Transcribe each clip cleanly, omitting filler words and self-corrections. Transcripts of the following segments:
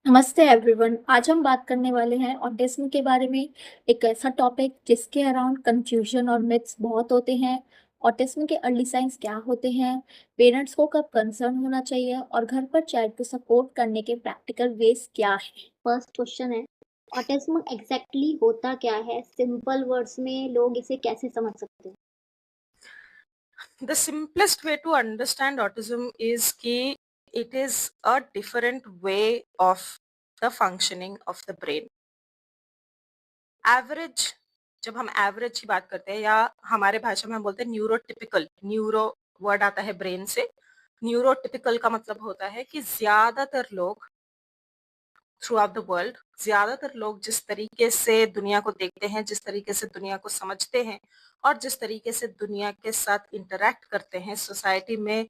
नमस्ते एवरीवन। आज हम बात करने वाले हैं ऑटिज्म के बारे में। एक ऐसा टॉपिक जिसके अराउंड कंफ्यूजन और मिथ्स बहुत होते हैं। ऑटिज्म के अर्ली साइंस क्या होते हैं, पेरेंट्स को कब कंसर्न होना चाहिए और घर पर चाइल्ड को सपोर्ट करने के प्रैक्टिकल वेज क्या है। फर्स्ट क्वेश्चन है, ऑटिज्म एग्जैक्टली होता क्या है? सिंपल वर्ड्स में लोग इसे कैसे समझ सकते हैं? The simplest way to understand autism is कि it is a different way of the functioning of the brain. Average, जब हम एवरेज की बात करते हैं या हमारे भाषा में हम बोलते हैं न्यूरोटिपिकल, न्यूरो वर्ड आता है ब्रेन से। न्यूरोटिपिकल का मतलब होता है कि ज्यादातर लोग थ्रू आउट द वर्ल्ड, ज्यादातर लोग जिस तरीके से दुनिया को देखते हैं, जिस तरीके से दुनिया को समझते हैं और जिस तरीके से दुनिया के साथ इंटरैक्ट करते हैं, सोसाइटी में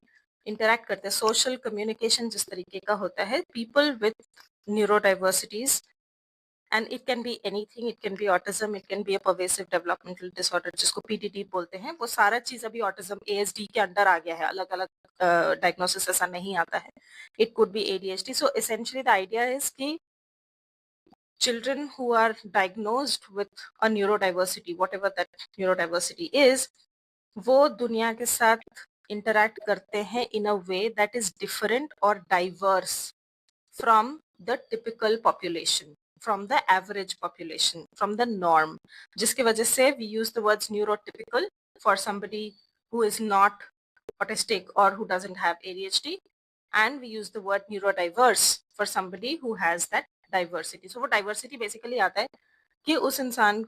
इंटरैक्ट करते हैं, सोशल कम्युनिकेशन जिस तरीके का होता है, people with neurodiversities, and it can be anything, it can be autism, it can be a pervasive developmental disorder जिसको पीडीडी बोलते हैं, वो सारा चीज अभी ऑटिज्म एएसडी के अंडर आ गया है। अलग अलग डायग्नोसिस ऐसा नहीं आता है। It could be ADHD. So essentially the idea is कि children who are diagnosed with a neurodiversity, whatever that neurodiversity is, वो दुनिया के साथ interact करते हैं in a way that is different or diverse from the typical population, from the average population, from the norm. जिसकी वजह से we use the words neurotypical for somebody who is not autistic or who doesn't have ADHD, and we use the word neurodiverse for somebody who has that diversity. So वो diversity basically आता है कि उस इंसान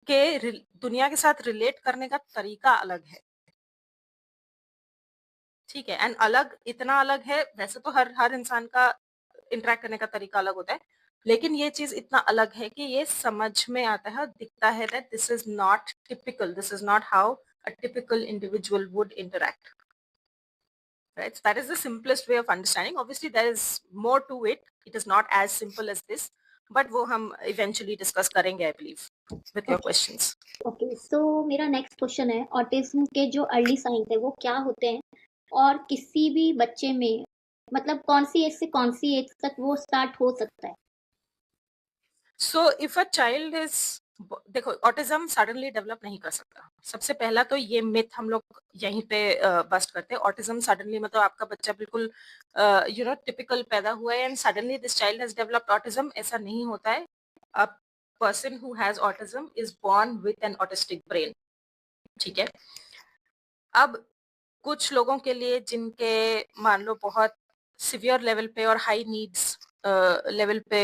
के दुनिया के साथ रिलेट करने का तरीका अलग है। ठीक है, एंड अलग इतना अलग है, वैसे तो हर हर इंसान का इंटरेक्ट करने का तरीका अलग होता है, लेकिन ये चीज इतना अलग है कि ये समझ में आता है और दिखता है that this is not typical, this is not how a typical individual would interact. Right? So that is the simplest way of understanding. Obviously, there is more to it. It is not as simple as this, but वो हम eventually discuss करेंगे, I believe, with your okay questions. Okay so मेरा next question है, autism के जो early signs है वो क्या होते हैं और किसी भी बच्चे में मतलब कौन सी एज से कौन सी एज तक वो स्टार्ट हो सकता है? So if a child is, देखो ऑटिज्म सडनली डेवलप नहीं कर सकता। सबसे पहला तो ये मिथ हम लोग यहीं पे बस्ट करते हैं। ऑटिज्म सडनली मतलब आपका बच्चा बिल्कुल टिपिकल पैदा हुआ है and suddenly this child has developed autism, ऐसा नहीं होता है। A person who has autism is born with an autistic brain. ठीक है, अब कुछ लोगों के लिए जिनके मान लो बहुत सिवियर लेवल पे और हाई नीड्स लेवल पे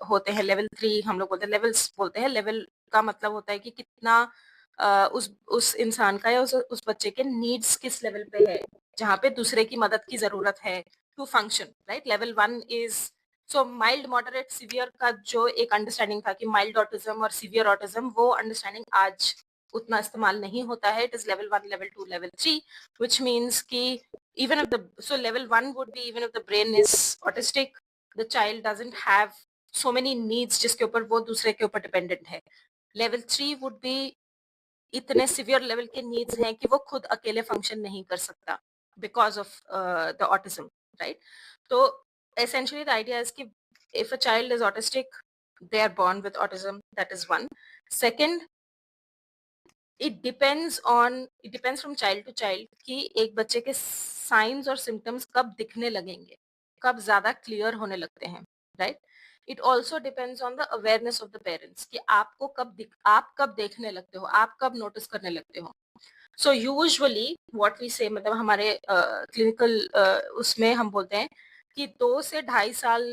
होते हैं, लेवल 3 हम लोग बोलते हैं, लेवल्स बोलते हैं। लेवल का मतलब होता है कि कितना उस इंसान का या उस बच्चे के नीड्स किस लेवल पे है, जहाँ पे दूसरे की मदद की जरूरत है to function. Right, level 1 is, so mild moderate severe का जो एक अंडरस्टैंडिंग था कि माइल्ड ऑटिज्म और सिवियर ऑटिज्म, वो अंडरस्टैंडिंग आज उतना इस्तेमाल नहीं होता है। It is level 1, level 2, level 3, which means कि even if the, so level 1 would be even if the brain is autistic, the child doesn't have so many needs जिसके ऊपर वो दूसरे के ऊपर डिपेंडेंट है। लेवल 3 would be इतने severe level के नीड्स हैं कि वो खुद अकेले फंक्शन नहीं कर सकता because of the autism. Right, तो essentially the idea is कि if a child is autistic, they are born with autism, that is one. Second, it depends from child to child कि एक बच्चे के साइंस और सिम्टम्स कब दिखने लगेंगे, कब ज्यादा क्लियर होने लगते हैं। Right, it also depends on the awareness of the parents कि आपको आप कब देखने लगते हो, आप कब नोटिस करने लगते हो। सो यूजुअली व्हाट वी से, मतलब हमारे क्लिनिकल उसमें हम बोलते हैं कि 2 से 2.5 साल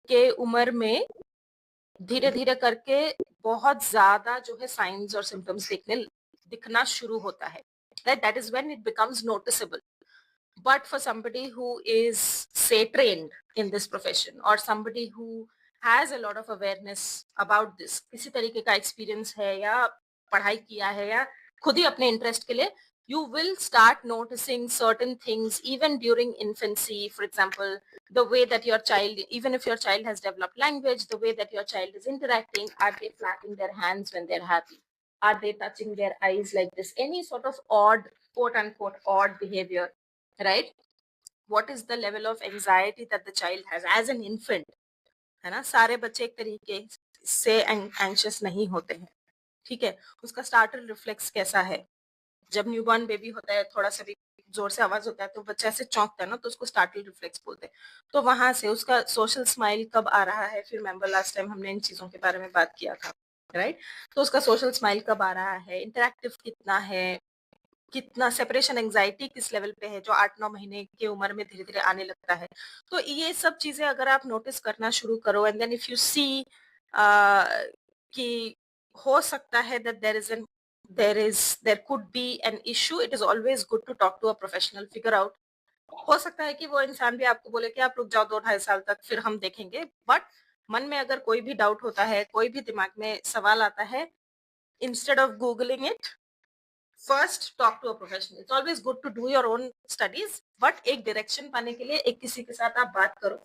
के उम्र में धीरे धीरे करके बहुत ज्यादा जो है साइंस और सिम्टम्स दिखना शुरू होता है। that is when it becomes noticeable. But for somebody who is, say, trained in this profession, or somebody who has a lot of awareness about this, किसी तरीके का एक्सपीरियंस है या पढ़ाई किया है या खुद ही अपने इंटरेस्ट के लिए, you will start noticing certain things even during infancy. For example, the way that your child, even if your child has developed language, the way that your child is interacting, are they flapping their hands when they're happy, are they touching their eyes like this, any sort of odd, quote unquote odd behavior. Right, what is the level of anxiety that the child has as an infant, है ना? सारे बच्चे एक तरीके से anxious नहीं होते हैं, ठीक है? उसका स्टार्टर रिफ्लेक्स कैसा है? जब न्यूबॉर्न बेबी होता है, थोड़ा-सा भी ज़ोर से आवाज़ होता है, तो बच्चा ऐसे चौंकता है ना, तो उसको स्टार्टल रिफ्लेक्स बोलते हैं। तो वहाँ से उसका सोशल स्माइल कब आ रहा है, फिर रिमेंबर लास्ट टाइम हमने इन चीज़ों के बारे में बात किया था, राइट? तो उसका सोशल स्माइल कब आ रहा है, इंटरैक्टिव कितना है, कितना सेपरेशन एंग्जायटी किस लेवल पे है, जो 8-9 महीने की उम्र में धीरे-धीरे आने लगता है। तो ये सब चीज़ें अगर आप नोटिस करना शुरू करो and then if you see कि हो सकता है that there could be an issue, it is always good to talk to a professional, figure out. हो सकता है कि वो इंसान भी आपको बोले कि आप रुक जाओ 2 ढाई साल तक, फिर हम देखेंगे। बट मन में अगर कोई भी डाउट होता है, कोई भी दिमाग में सवाल आता है, instead of googling it, first talk to a professional. It's always good to do your own studies, but एक डायरेक्शन पाने के लिए एक किसी के साथ आप बात करो,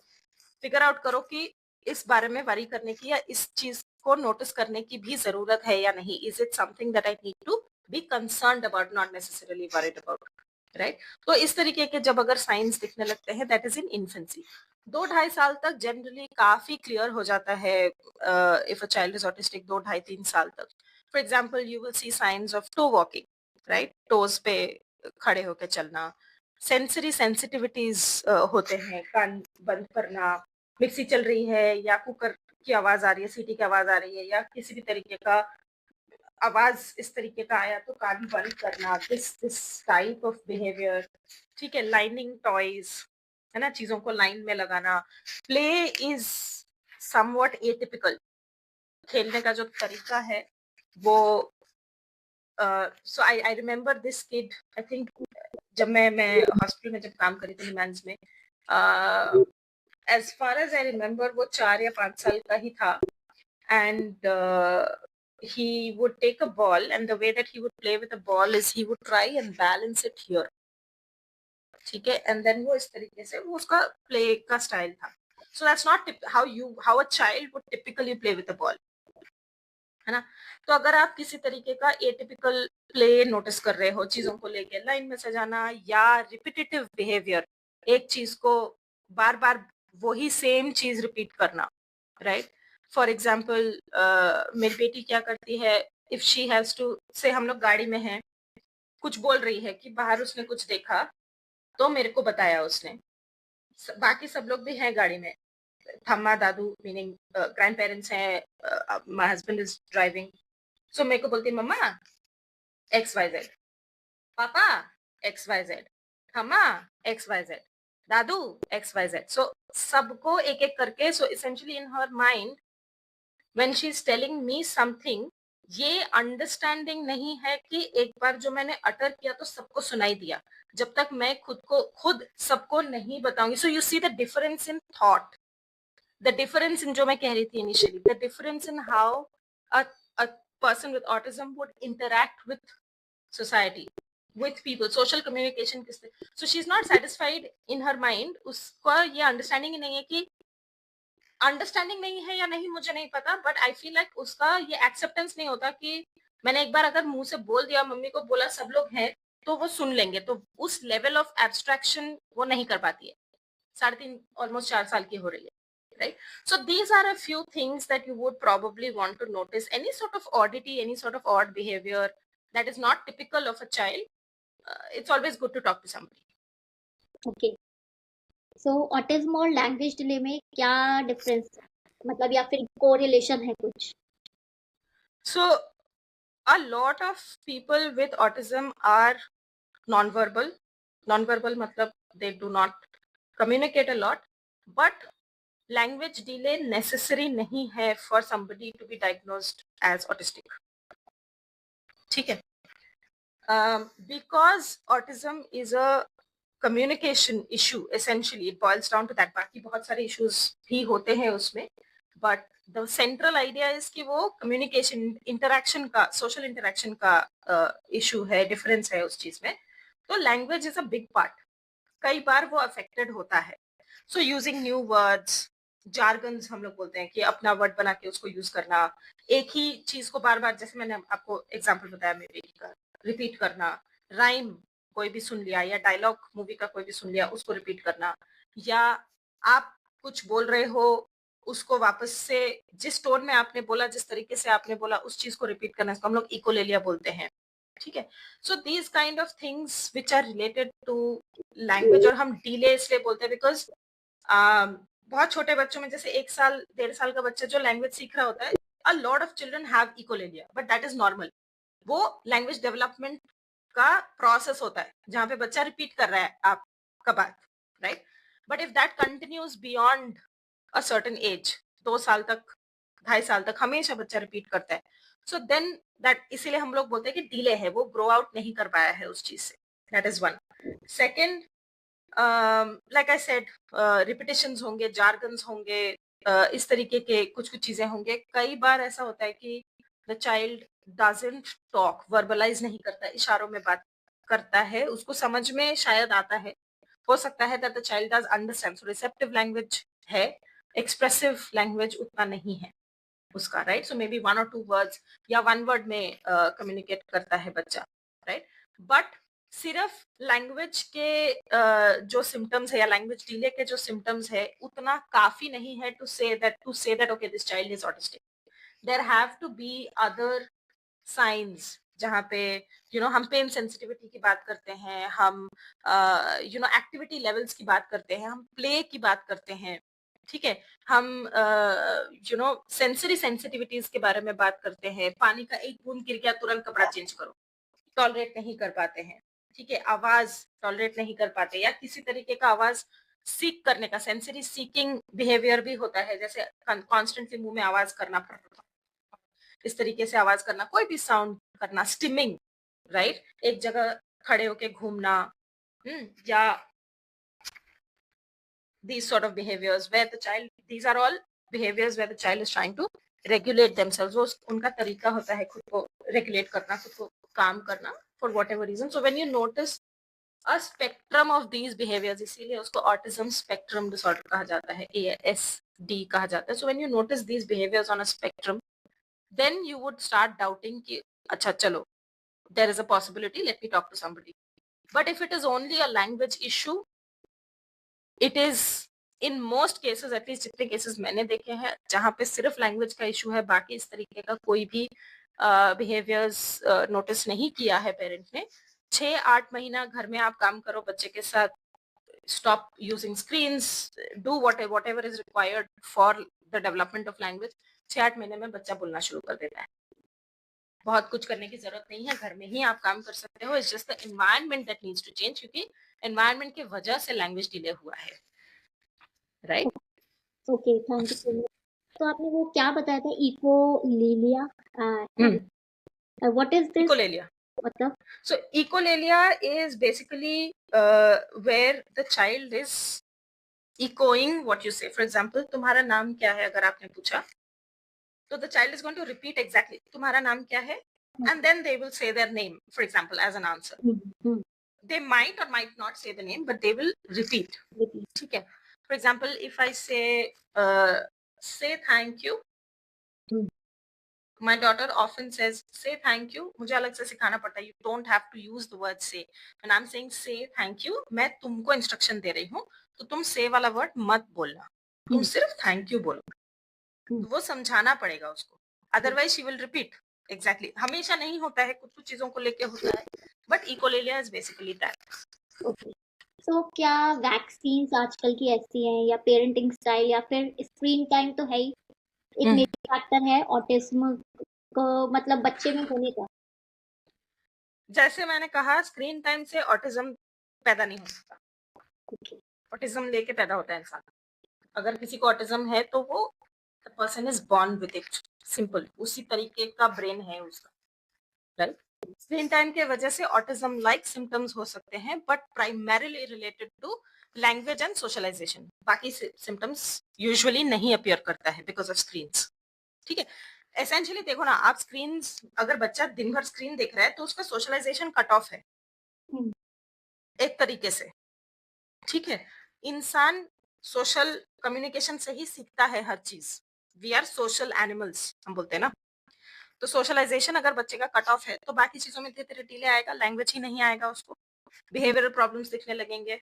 फिगर आउट करो कि इस बारे में वरी करने की या इस चीज को नोटिस करने की भी जरूरत है या नहीं। Is it something that I need to be concerned about, not necessarily worried about, right? तो इस तरीके के जब अगर साइंस दिखने लगते हैं, दैट इज इन इन्फेंसी। 2 ढाई साल तक जनरली काफी क्लियर हो जाता है if a child is autistic. 2 ढाई 3 साल तक, for example, you will see signs of toe walking, right? Toes पे खड़े होके चलना, सेंसरी सेंसिटिविटीज होते हैं, कान बंद करना, मिक्सी चल रही है या कुकर की आवाज आ रही है, सीटी की आवाज आ रही है, या किसी भी तरीके का आवाज इस तरीके का आया तो कान बंद करना, दिस टाइप ऑफ बिहेवियर, ठीक है? लाइनिंग टॉयज, है ना, चीजों को लाइन में लगाना। प्ले इज समवट एटिपिकल, खेलने का जो तरीका है वो so I remember this kid, I think जब मैं हॉस्पिटल में जब काम करी थी निमांस में, as far as I remember वो 4 या 5 साल का ही था, and he would take a ball, and the way that he would play with the ball is he would try and balance it here, ठीक है? एंड देन वो इस तरीके से, वो उसका प्ले का स्टाइल था। So that's not how a child would typically play with the ball, है ना? तो अगर आप किसी तरीके का एटिपिकल प्ले नोटिस कर रहे हो, चीजों को लेके लाइन में सजाना या रिपीटेटिव बिहेवियर, एक चीज को बार बार वही सेम चीज रिपीट करना, राइट? फॉर एग्जाम्पल, मेरी बेटी क्या करती है, इफ शी हैज टू से, हम लोग गाड़ी में हैं, कुछ बोल रही है कि बाहर उसने कुछ देखा, तो मेरे को बताया उसने, बाकी सब लोग भी हैं गाड़ी में, थम्मा दादू मीनिंग ग्रैंड पेरेंट्स हैं, my husband is driving, so मेरे को बोलती है, मम्मा एक्स वाई जेड, पापा एक्स वाई जेड, थम्मा एक्स वाई जेड, दादू एक्स वाई जेड। सो सबको एक एक करके, so essentially in her mind when she is telling me something, ये अंडरस्टैंडिंग नहीं है कि एक बार जो मैंने अटर किया तो सबको सुनाई दिया, जब तक मैं खुद सबको नहीं बताऊंगी। So you see the difference in thought, the difference in, जो मैं कह रही थी initially, the difference in how a person with autism would interact with society, with people, social communication किससे। so she is not satisfied in her mind, उसका ये understanding ही नहीं है कि, अंडरस्टैंडिंग नहीं है या नहीं मुझे नहीं पता, बट आई फील लाइक उसका ये एक्सेप्टेंस नहीं होता कि मैंने एक बार अगर मुंह से बोल दिया, मम्मी को बोला, सब लोग हैं तो वो सुन लेंगे, तो उस लेवल ऑफ एब्स्ट्रैक्शन वो नहीं कर पाती है। 3.5 ऑलमोस्ट 4 साल की हो रही है, right? So these are a few things that you would probably want to notice. Any sort of oddity, any sort of odd behavior that is not typical of a child, it's always good to talk to somebody. Okay, so autism और language delay में क्या difference, मतलब या फिर correlation है कुछ? So a lot of people with autism are non-verbal. Non-verbal matlab they do not communicate a lot, but language delay necessary नहीं है for somebody to be diagnosed as autistic, ठीक है? Because autism is a communication issue, essentially it boils down to that. बाकी बहुत सारे issues भी होते हैं उसमें, but the central idea is कि वो communication, interaction का, social interaction का issue है, difference है उस चीज में। तो language is a big part, कई बार वो affected होता है। So using new words, jargons हम लोग बोलते हैं कि अपना वर्ड बना के उसको यूज करना, एक ही चीज को बार बार, जैसे मैंने आपको एग्जांपल बताया मेरे का, रिपीट करना, राइम कोई भी सुन लिया, या डायलॉग मूवी का कोई भी सुन लिया उसको रिपीट करना, या आप कुछ बोल रहे हो उसको वापस से जिस टोन में आपने बोला, जिस तरीके से आपने बोला, उस चीज को रिपीट करना, इसको हम लोग इकोलेलिया बोलते हैं। ठीक है, so these kind of things which are related to language, और हम डिले इसलिए बोलते हैं बिकॉज बहुत छोटे बच्चों में, जैसे 1 साल 1.5 साल का बच्चा जो लैंग्वेज सीख रहा होता है, अ lot of children have echolalia, but that is normal. वो लैंग्वेज डेवलपमेंट का प्रोसेस होता है जहां पे बच्चा रिपीट कर रहा है आपका बात, right? But if that continues beyond a certain age, 2 साल तक, 2.5 साल तक हमेशा बच्चा रिपीट करता है, सो देन दैट, इसीलिए हम लोग बोलते हैं कि डिले है, वो ग्रो आउट नहीं कर पाया है उस चीज से। That is one. Second, like I said, repetitions होंगे, जार्गन्स होंगे, इस तरीके के कुछ कुछ चीजें होंगे। कई बार ऐसा होता है कि the child doesn't talk, verbalise नहीं करता, इशारों में बात करता है, उसको समझ में शायद आता है, हो सकता है that the child does understand, so receptive language है, एक्सप्रेसिव लैंग्वेज उतना नहीं है उसका, right? So may be 1 or 2 words या 1 वर्ड में कम्युनिकेट करता है बच्चा, राइट? बट सिर्फ लैंग्वेज के जो सिम्टम्स है या लैंग्वेज डिले के जो सिम्टम्स है उतना काफी नहीं है to say that okay this child is autistic. There have to be other signs, जहाँ पे हम पेन सेंसिटिविटी की बात करते हैं, हम एक्टिविटी लेवल्स की बात करते हैं, हम प्ले की बात करते हैं, ठीक है, हम सेंसरी सेंसिटिविटीज के बारे में बात करते हैं। पानी का एक बूंद गिर गया, तुरंत कपड़ा चेंज करो, टॉलरेट नहीं कर पाते हैं, ठीक है, आवाज टॉलरेट नहीं कर पाते, या किसी तरीके का आवाज सीक करने का, सेंसरी सीकिंग बिहेवियर भी होता है, जैसे कॉन्स्टेंटली मुंह में आवाज करना, इस तरीके से आवाज करना, कोई भी साउंड करना, स्टिमिंग, राइट, एक जगह खड़े होके घूमना, या these sort of behaviors where the child, these are all behaviors where the child is trying to regulate themselves, वो उनका तरीका होता है खुद को रेगुलेट करना, खुद को काम करना, for whatever reason. So when you notice a spectrum of these behaviors, इसीलिए उसको autism spectrum disorder कहा जाता है, ASD कहा जाता है. So when you notice these behaviors on a spectrum, then you would start doubting कि अच्छा चलो, there is a possibility, let me talk to somebody. But if it is only a language issue, it is in most cases, at least जितने cases मैंने देखे हैं जहाँ पे सिर्फ लैंग्वेज का इशू है, बाकी इस तरीके का कोई भी बिहेवियर्स नोटिस नहीं किया है पेरेंट ने, 6-8 महीना घर में आप काम करो बच्चे के साथ, stop using screens, do whatever is required for the development of language, 6-8 महीने में बच्चा बोलना शुरू कर देता है। बहुत कुछ करने की जरूरत नहीं है, घर में ही आप काम कर सकते हो, it's just the environment that needs to change, क्योंकि एनवायरनमेंट की वजह से लैंग्वेज डिले हुआ है, right? Okay, thank you so much. तो आपने वो क्या बताया था, echolalia, what is this, echolalia, मतलब? so echolalia is basically where the child is echoing what you say. For example, तुम्हारा नाम क्या है अगर आपने पूछा, तो the child is going to repeat exactly तुम्हारा नाम क्या है, and then they will say their name, for example, as an answer. They might or might not say the name, but they will repeat. ठीक है, for example, if I say thank you, my daughter often says say thank you, मुझे अलग से सिखाना पड़ता है, you don't have to use the word say. When I'm saying say thank you, मैं तुमको इंस्ट्रक्शन दे रही हूँ, तो तुम say वाला वर्ड मत बोलना, तुम सिर्फ थैंक यू बोलो, तो वो समझाना पड़ेगा उसको, otherwise she will repeat exactly. हमेशा नहीं होता है, कुछ कुछ चीजों को लेके होता है, but echolalia is basically that. Okay, तो क्या वैक्सीन आजकल की ऐसी हैं, या पेरेंटिंग स्टाइल, या फिर स्क्रीन टाइम तो है ही एक मेजर फैक्टर है ऑटिज्म को मतलब बच्चे में होने का? जैसे मैंने कहा, स्क्रीन टाइम से ऑटिज्म पैदा नहीं हो सकता, ऑटिज्म लेके पैदा होता है इंसान। अगर किसी को ऑटिज्म है तो वो the person is born with it, simple, उसी तरीके का ब्रेन है उसका, राइट? स्क्रीन टाइम के वजह से ऑटिज्म लाइक सिम्टम्स हो सकते हैं, but primarily related to language and socialization, बाकी सिम्टम्स यूजुअली नहीं अपीयर करता है बिकॉज ऑफ स्क्रीन्स, ठीक है। एसेंशियली देखो ना, आप स्क्रीन्स, अगर बच्चा दिन भर स्क्रीन देख रहा है तो उसका सोशलाइजेशन कट ऑफ है एक तरीके से, ठीक है। इंसान सोशल कम्युनिकेशन से ही सीखता है हर चीज, वी आर सोशल एनिमल्स हम बोलते हैं ना, तो सोशलाइजेशन अगर बच्चे का कट ऑफ है तो बाकी चीजों में धीरे धीरे डिले आएगा, लैंग्वेज ही नहीं आएगा उसको, बिहेवियरल प्रॉब्लम्स दिखने लगेंगे,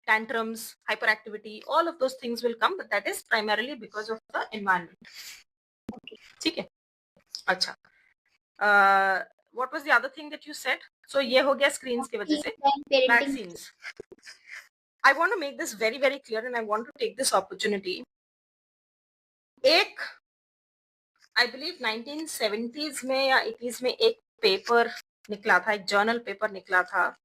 tantrums, hyperactivity, all of those things will come, but that is primarily because of the environment. ठीक है. अच्छा. What was the other thing that you said? So ये हो गया screens की वजह से. Vaccines. I want to make this very, very clear, and I want to take this opportunity. एक I believe 1970s में या 80s में एक पेपर निकला था, एक जर्नल पेपर निकला था,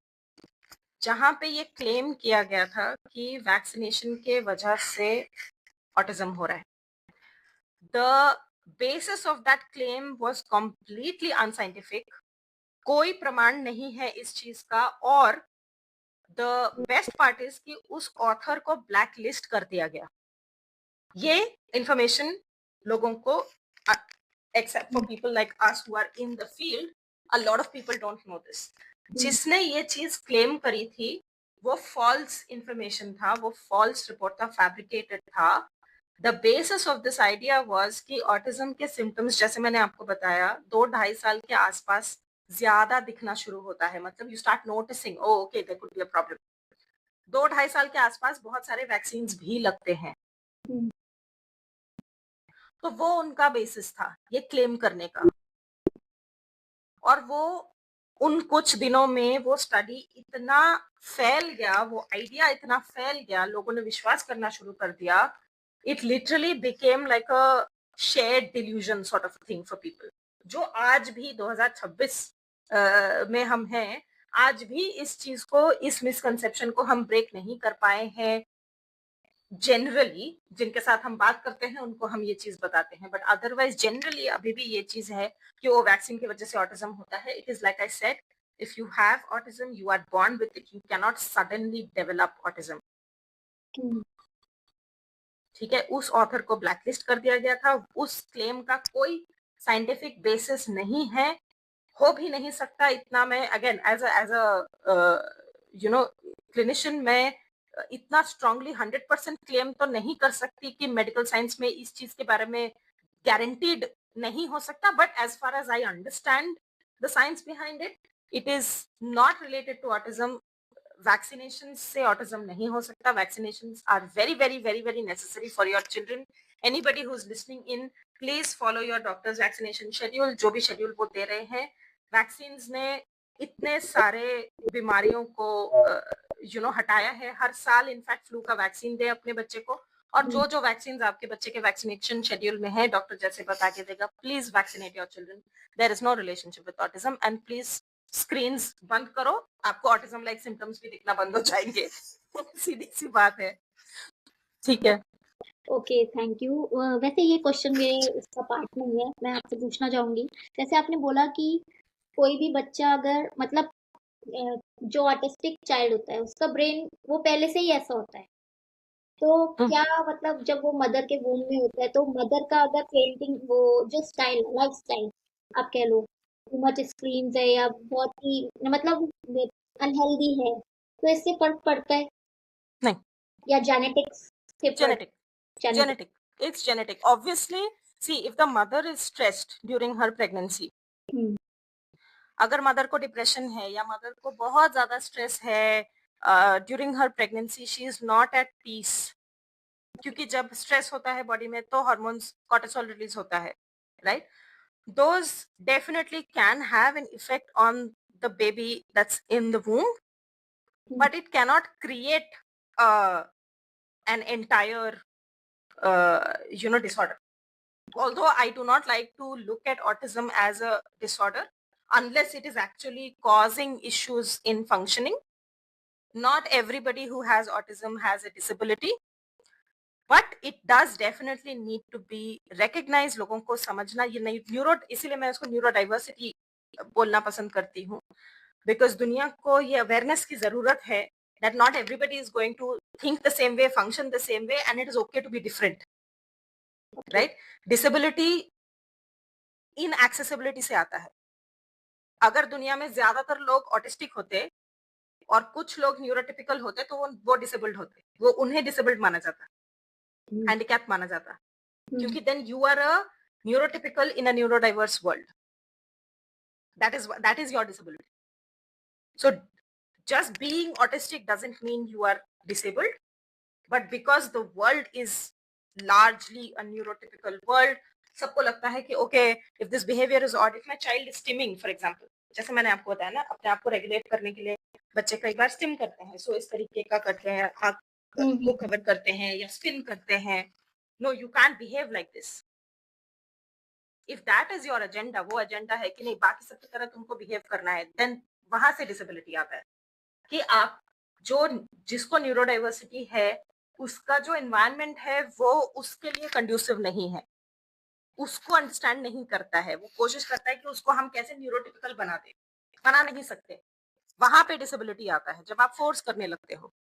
जहां पे ये क्लेम किया गया था कि वैक्सीनेशन के वजह से ऑटिज्म हो रहा है. The basis of that claim was completely unscientific. कोई प्रमाण नहीं है इस चीज का, और द बेस्ट पार्ट इज कि उस ऑथर को ब्लैक लिस्ट कर दिया गया. ये इंफॉर्मेशन लोगों को, except for people like us who are in the field, a lot of people don't know this. जिसने ये चीज क्लेम करी थी वो फॉल्स इंफॉर्मेशन था, वो फॉल्स रिपोर्ट था, फैब्रिकेटेड था. The basis of this idea was कि ऑटिज्म के सिम्टम्स, जैसे मैंने आपको बताया, 2-2.5 साल के आसपास ज्यादा दिखना शुरू होता है. मतलब you start noticing, okay there could be a problem. 2-2.5 साल के आसपास बहुत सारे वैक्सीन भी लगते हैं. तो वो उनका बेसिस था ये क्लेम करने का. और वो उन कुछ दिनों में वो स्टडी इतना फैल गया, वो आइडिया इतना फैल गया, लोगों ने विश्वास करना शुरू कर दिया. It literally became like a shared delusion sort of thing for people. जो आज भी 2026 में हम हैं, आज भी इस चीज को, इस मिसकंसेप्शन को हम ब्रेक नहीं कर पाए हैं. जनरली जिनके साथ हम बात करते हैं उनको हम ये चीज बताते हैं, बट अदरवाइज जनरली अभी भी ये चीज है कि वो वैक्सीन की वजह से ऑटिज्म होता है. It is like I said, if you have autism, you are born with it, you can not suddenly develop autism. ठीक है. उस ऑथर को ब्लैकलिस्ट कर दिया गया था. उस क्लेम का कोई साइंटिफिक बेसिस नहीं है, हो भी नहीं सकता. इतना मैं again as a you know clinician मैं इतना स्ट्रांगली 100% क्लेम तो नहीं कर सकती कि मेडिकल साइंस में इस चीज के बारे में गारंटीड नहीं हो सकता. But as far as I understand the science behind it, it is not related to autism. Vaccination से ऑटिज्म नहीं हो सकता. Vaccination are very very very very necessary for your children. Anybody who is listening in, please follow your doctors vaccination schedule, जो भी schedule वो दे रहे हैं. Vaccine ने इतने सारे बीमारियों को हटाया है. हर साल इनफैक्ट फ्लू का वैक्सीन दे अपने बच्चे को, और जो वैक्सीन आपके बच्चे के वैक्सीनेशन शेड्यूल में है, डॉक्टर जैसे बता के देगा. Please vaccinate your children. There is no relationship with autism. And please screens बंद करो, आपको ऑटिज्म लाइक सिम्टम्स भी दिखना बंद हो जाएंगे. सीधी सी बात है. ठीक है. Okay, thank you. वैसे ये क्वेश्चन मेरे इसका पार्ट नहीं है, मैं आपसे पूछना चाहूंगी. जैसे आपने बोला कि कोई भी बच्चा अगर मतलब जो ऑटिस्टिक चाइल्ड होता है उसका ब्रेन वो पहले से ही ऐसा होता है, तो क्या मतलब जब वो मदर के वूम में होता है तो मदर का अगर पेरेंटिंग वो जो स्टाइल, लाइफ स्टाइल आप कह लो, टू मच स्क्रीन है या बहुत ही मतलब अनहेल्दी है, तो इससे फर्क पड़ता है? नहीं. या जेनेटिक्स से genetic. It's genetic. Obviously, see, if the mother is stressed during her pregnancy, अगर मदर को डिप्रेशन है या मदर को बहुत ज्यादा स्ट्रेस है during her pregnancy, she is not at peace. क्योंकि जब स्ट्रेस होता है बॉडी में तो हार्मोन्स, कॉर्टिसोल रिलीज होता है, right? Those definitely can have an effect on the baby that's in the womb, but it cannot create an entire disorder. Although I do not like to look at autism as a disorder unless it is actually causing issues in functioning. Not everybody who has autism has a disability, but it does definitely need to be recognized. लोगों को समझना ये नहीं, इसीलिए मैं उसको neurodiversity बोलना पसंद करती हूँ, बिकॉज दुनिया को ये अवेयरनेस की जरूरत है that not everybody is going to think the same way, function the same way, and it is okay to be different. Right? Disability inaccessibility से आता है. अगर दुनिया में ज्यादातर लोग ऑटिस्टिक होते और कुछ लोग न्यूरोटिपिकल होते तो वो डिसेबल्ड होते, वो उन्हें डिसेबल्ड माना जाता, हैंडीकैप माना जाता, क्योंकि then you are a neurotypical in a neurodiverse world. That is your disability. So just being autistic doesn't mean you are disabled, but because the world is largely a neurotypical world, सबको लगता है कि okay, if this behavior is odd, if my child is stimming for example, जैसे मैंने आपको बताया ना, अपने आप को रेगुलेट करने के लिए बच्चे कई बार स्टिम करते हैं, सो इस तरीके का करते हैं, आँख को कवर करते हैं या स्पिन करते हैं. No, you can't behave like this. If that is your agenda, वो एजेंडा है कि नहीं बाकी सबकी तरह तुमको बिहेव करना है, देन वहां से डिसेबिलिटी आता है कि आप जो जिसको न्यूरोडाइवर्सिटी है उसका जो एनवायरनमेंट है वो उसके लिए कंड्यूसिव नहीं है, उसको अंडरस्टैंड नहीं करता है, वो कोशिश करता है कि उसको हम कैसे न्यूरोटिपिकल बना दें, बना नहीं सकते. वहां पे डिसेबिलिटी आता है जब आप फोर्स करने लगते हो.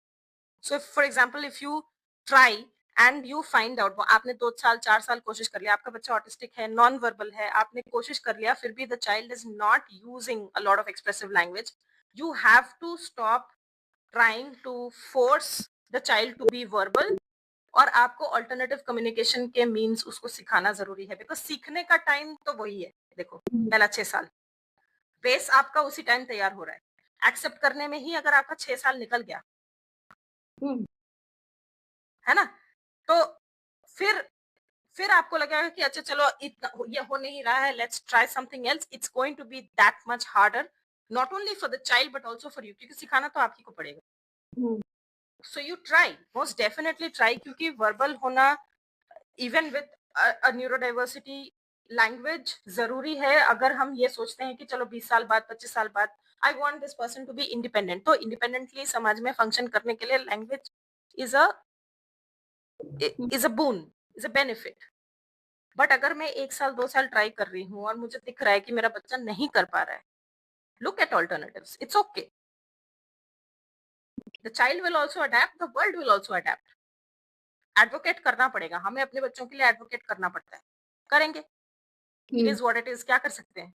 So for example if you try and you find out, आपने 2 साल 4 साल कोशिश कर लिया, आपका बच्चा ऑटिस्टिक है, नॉन वर्बल है, आपने कोशिश कर लिया, फिर भी the child is not using a lot of expressive language, you have to stop trying to force the child to be verbal, और आपको अल्टरनेटिव कम्युनिकेशन के मीन्स उसको सिखाना जरूरी है. बिकॉज सीखने का टाइम तो वही है, देखो पहला 6 साल, बेस आपका उसी टाइम तैयार हो रहा है. एक्सेप्ट करने में ही अगर आपका 6 साल निकल गया है ना, तो फिर आपको लगेगा कि अच्छा चलो इतना ये हो नहीं रहा है, let's try something else. It's going to be that much harder, not only for the child but also for you, क्योंकि सिखाना तो आप ही को पड़ेगा. So you try, most definitely try, क्योंकि वर्बल होना इवन विद न्यूरोडाइवर्सिटी लैंग्वेज जरूरी है. अगर हम ये सोचते हैं कि चलो 20 साल बाद 25 साल बाद I want this person to be independent, तो इंडिपेंडेंटली समाज में फंक्शन करने के लिए language is a boon, is a benefit. But अगर मैं 1 साल 2 साल ट्राई कर रही हूँ और मुझे दिख रहा है कि मेरा बच्चा नहीं कर पा रहा है, look at alternatives, it's okay. The child will also adapt, the world will also adapt. Advocate करना पड़ेगा, हमें अपने बच्चों के लिए एडवोकेट करना पड़ता है, करेंगे. It is what it is, क्या कर सकते हैं,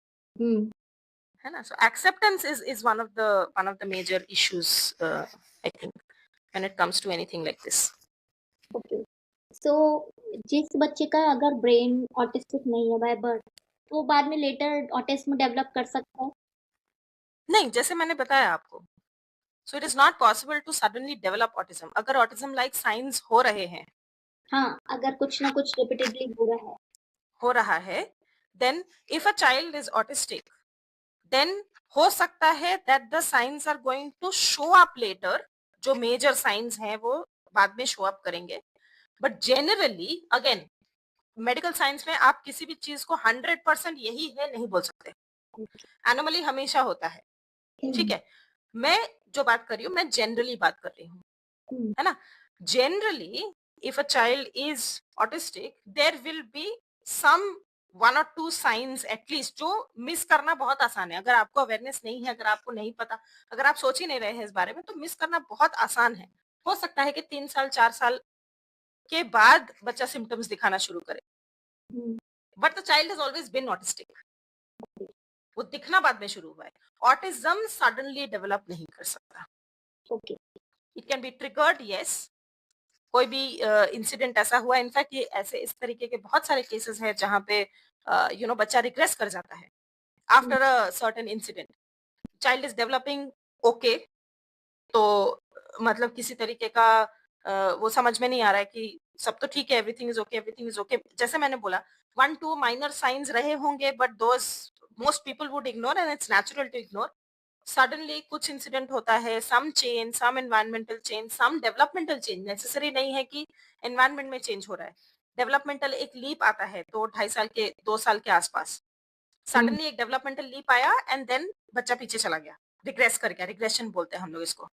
है ना. So acceptance is one of the major issues I think when it comes to anything like this. Okay. So जिस बच्चे का अगर ब्रेन ऑटिस्टिक नहीं है बाय बर्थ, तो वो बाद में लेटर ऑटिज्म डेवलप कर सकता है? नहीं, जैसे मैंने बताया आपको, so it is not possible to suddenly develop autism. अगर ऑटिज्म लाइक साइंस हो रहे हैं, हाँ, अगर कुछ ना कुछ रिपीटेडली हो रहा है, then if a child is autistic, then हो सकता है that the signs are going to show up later. जो मेजर साइंस हैं वो बाद में शो अप करेंगे. But generally again medical science में आप किसी भी चीज को 100% यही है नहीं बोल सकते. एनोमली हमेशा होता है, ठीक है. मैं जो बात कर रही हूँ, मैं जनरली बात कर रही हूँ, है ना. Generally if a child is autistic, there will be some 1 or 2 signs at least जो मिस करना बहुत आसान है. अगर आपको अवेयरनेस नहीं है, अगर आपको नहीं पता, अगर आप सोच ही नहीं रहे हैं इस बारे में, तो मिस करना बहुत आसान है. हो सकता है कि 3 साल 4 साल के बाद बच्चा सिम्टम्स दिखाना शुरू करे, but the child has always been autistic. वो दिखना बाद में शुरू हुआ है. ऑटिज्म सडनली डेवलप नहीं कर सकता. Okay. It can B triggered, yes. कोई भी इंसिडेंट ऐसा हुआ, इनफैक्ट ये ऐसे इस तरीके के बहुत सारे केसेस हैं जहां पे बच्चा रिग्रेस कर जाता है after a certain incident. Child is developing okay, तो मतलब किसी तरीके का वो समझ में नहीं आ रहा है कि सब तो ठीक है, everything is okay, everything is okay. जैसे मैंने बोला 1-2 माइनर साइंस रहे होंगे, but those most people would ignore and it's natural to ignore. Suddenly कुछ इंसिडेंट होता है, some change, some environmental change, some developmental change. Necessary नहीं है कि एनवायरमेंट में चेंज हो रहा है. डेवलपमेंटल एक लीप आता है तो 2.5 साल के 2 साल के आसपास सडनली एक डेवलपमेंटल लीप आया एंड देन बच्चा पीछे चला गया, रिग्रेस कर गया. रिग्रेशन बोलते हैं हम लोग इसको.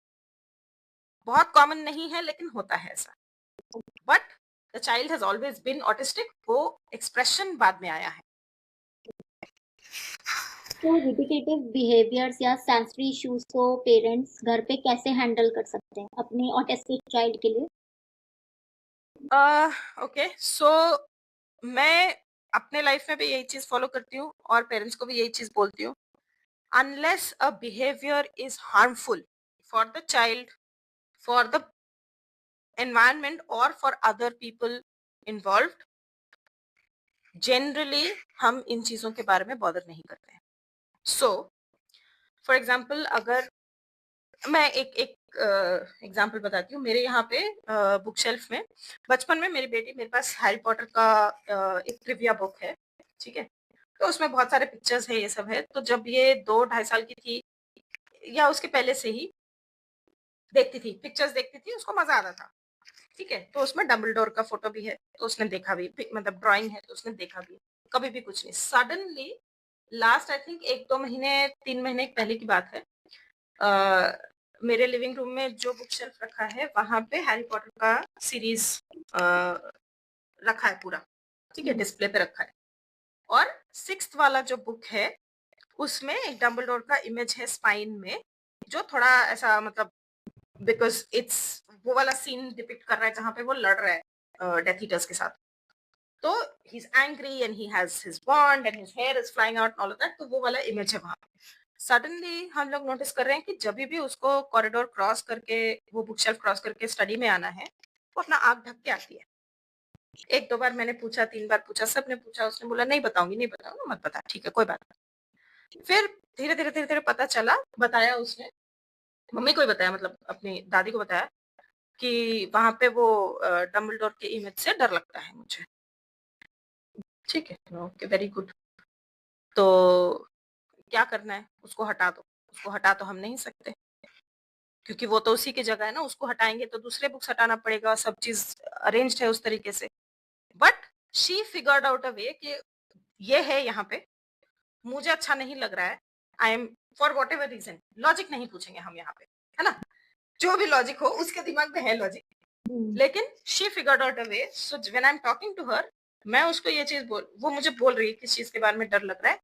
बहुत कॉमन नहीं है लेकिन होता है ऐसा. But the child has always been autistic, वो एक्सप्रेशन बाद में आया है. तो रिपीटेटिव बिहेवियर्स या सेंसरी इश्यूज को पेरेंट्स घर पे कैसे हैंडल कर सकते हैं अपने ऑटिस्टिक चाइल्ड के लिए? ओके, सो मैं अपने लाइफ में भी यही चीज फॉलो करती हूँ और पेरेंट्स को भी यही चीज बोलती हूँ. Unless a behaviour is harmful for the child, for the environment और for other people involved, generally हम इन चीजों के बारे में बॉदर नहीं करते हैं. सो फॉर एग्जाम्पल, अगर मैं एक एग्जांपल बताती हूँ। मेरे यहाँ पे बुक शेल्फ में बचपन में मेरे पास हैरी पॉटर का एक ट्रिविया बुक है, ठीक है? तो उसमें बहुत सारे पिक्चर्स है, ये सब है। तो जब ये 2 ढाई साल की थी या उसके पहले से ही देखती थी, पिक्चर्स देखती थी, उसको मजा आता था, ठीक है? तो उसमें डंबलडोर का फोटो भी है, तो उसने देखा भी, मतलब ड्राइंग है तो उसने देखा भी। कभी भी कुछ नहीं। सडनली लास्ट आई थिंक 1-2 महीने 3 महीने पहले की बात है, मेरे लिविंग रूम में जो बुक शेल्फ रखा है वहां पे हैरी पॉटर का सीरीज रखा है पूरा, ठीक है? डिस्प्ले पे रखा है। और 6th वाला जो बुक है उसमें एक डंबलडोर का इमेज है स्पाइन में, जो थोड़ा ऐसा मतलब बिकॉज इट्स वो वाला सीन डिपिक्ट कर रहा है जहां पे वो लड़ रहा है डेथ ईटर्स के साथ। तो he is angry and he has his wand and his hair is flying out all of that, तो वो वाला इमेज है वहां पे। सडनली हम लोग नोटिस कर रहे हैं कि जब भी उसको कॉरिडोर क्रॉस करके, वो बुक शेल्फ क्रॉस करके स्टडी में आना है, वो अपना आंख ढक के आती है। 1-2 बार मैंने पूछा, 3 बार पूछा, सबने पूछा, उसने बोला नहीं बताऊंगी, नहीं बताऊंगा, मत बता, ठीक है कोई बात नहीं। फिर धीरे धीरे पता चला, बताया उसने, मम्मी को ही बताया, मतलब अपनी दादी को बताया कि वहां पे वो डम्बलडोर के इमेज से डर लगता है मुझे। ठीक है, ओके वेरी गुड। तो क्या करना है, उसको हटा दो। उसको हटा तो हम नहीं सकते क्योंकि वो तो उसी की जगह है ना, उसको हटाएंगे तो दूसरे बुक्स हटाना पड़ेगा, सब चीज अरेंज्ड है उस तरीके से। But she figured out a way कि ये है यहाँ पे, मुझे अच्छा नहीं लग रहा है, I am for whatever reason, logic नहीं पूछेंगे हम यहाँ पे, है ना? जो भी लॉजिक हो, उसके दिमाग में है लॉजिक, लेकिन she figured out a way. So when I am talking to her, मैं उसको ये चीज वो मुझे बोल रही है किस चीज के बारे में डर लग रहा है।